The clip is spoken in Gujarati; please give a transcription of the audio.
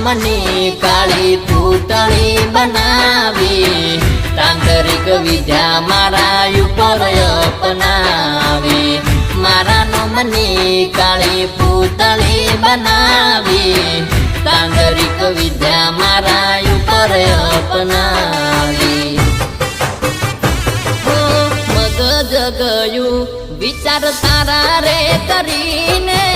નમની કાળી પૂતળી બનાવી તાંત્રિક વિદ્યા મારા ઉપર અપનાવી મારા નમની કાળી પૂતળી બનાવી તાંત્રિક વિદ્યા મારા ઉપર અપનાવી મગજ ગયું વિચાર તારા રે કરીને